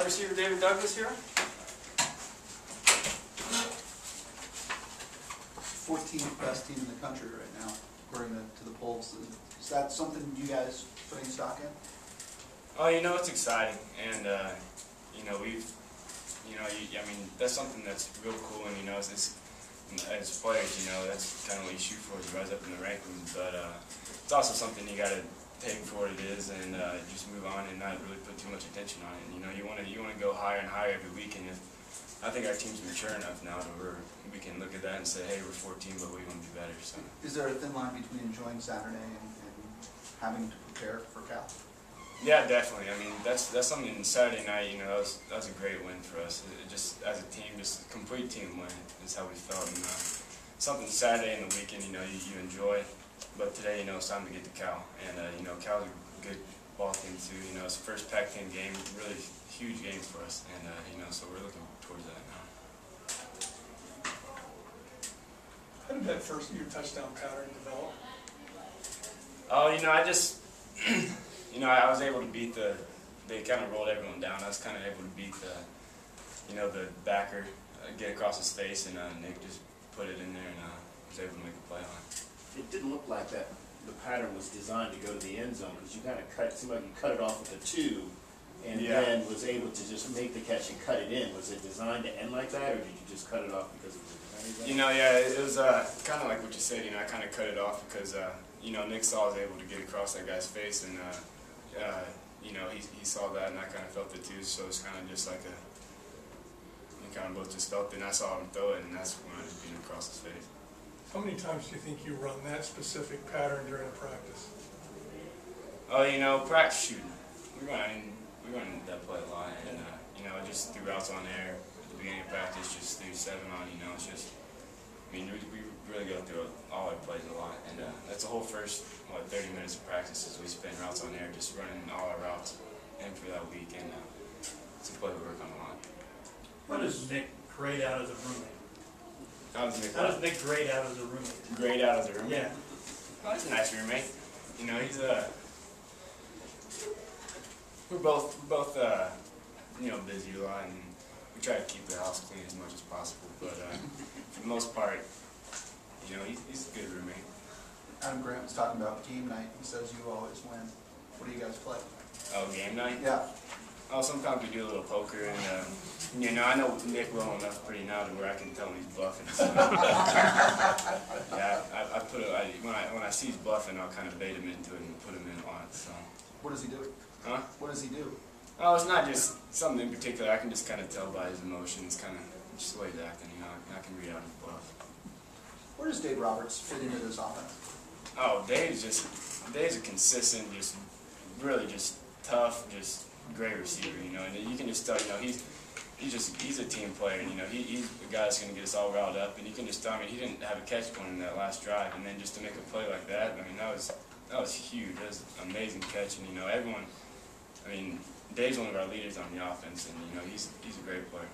receiver David Douglas here. 14th best team in the country right now, according to the polls. Is that something you guys putting stock in? Oh, you know, it's exciting, and you know, I mean, that's something that's real cool, and you know, as players, you know, that's kind of what you shoot for, is rise up in the rankings. But it's also something you got to take for what it is, and just move on and not really put too much attention on it. You know, you want to go higher and higher every week, and I think our team's mature enough now to where we can look at that and say, hey, we're 14, but we want to be better. So, is there a thin line between enjoying Saturday and having to prepare for Cal? Yeah, definitely. I mean, that's something. Saturday night, you know, that was a great win for us. Just as a team, just a complete team win is how we felt. And something Saturday and the weekend, you know, you enjoy. But today, you know, it's time to get to Cal, and you know, Cal's a good ball team too. You know, it's the first Pac-10 game, really huge game for us, and you know, so we're looking towards that now. How did that first year touchdown pattern develop? Oh, you know, I just, you know, I was able to beat they kind of rolled everyone down. I was kind of able to beat you know, the backer, get across his face, and Nick just put it in there, and was able to make a play on it. It didn't look like that the pattern was designed to go to the end zone, because you kind of seemed like you cut it off with a 2, and then was able to just make the catch and cut it in. Was it designed to end like that, or did you just cut it off because it was a defensive? You know, yeah, it was kind of like what you said. You know, I kind of cut it off because you know, Nick saw I was able to get across that guy's face, and you know, he saw that, and I kind of felt it too. So it's kind of just like we kind of both just felt it, and I saw him throw it, and that's when I just beat him across his face. How many times do you think you run that specific pattern during a practice? Oh, you know, practice shooting. We run that play a lot, and you know, just threw routes on air at the beginning of practice, just threw 7 on. You know, it's just, I mean, we really go through all our plays a lot, and that's the whole first 30 minutes of practice is we spin routes on air, just running all our routes in for that week, and it's a play we work on a lot. How does Nick grade out as a roommate? How does Nick grade out as a roommate? Grade out as a roommate? Yeah. Oh, he's a nice roommate. You know, he's we're both you know, busy a lot, and we try to keep the house clean as much as possible. But for the most part, you know, he's a good roommate. Adam Grant was talking about game night. He says you always win. What do you guys play? Oh, game night? Yeah. Oh, sometimes we do a little poker, and you know, I know Nick well enough pretty now to where I can tell him he's bluffing. So, yeah, when I see he's bluffing, I'll kind of bait him into it and put him in on it. So. What does he do? Huh? What does he do? Oh, it's not just something in particular. I can just kind of tell by his emotions, kind of just the way he's acting. You know, I can read out his bluff. Where does Dave Roberts fit into this offense? Oh, Dave's a consistent, just really just tough, just great receiver. You know, and you can just tell. You know, he's a team player. And, you know, he's the guy that's going to get us all riled up. And you can just tell. I mean, he didn't have a catch point in that last drive, and then just to make a play like that, I mean, that was huge. That was an amazing catch. And you know, everyone. I mean, Dave's one of our leaders on the offense, and you know, he's a great player.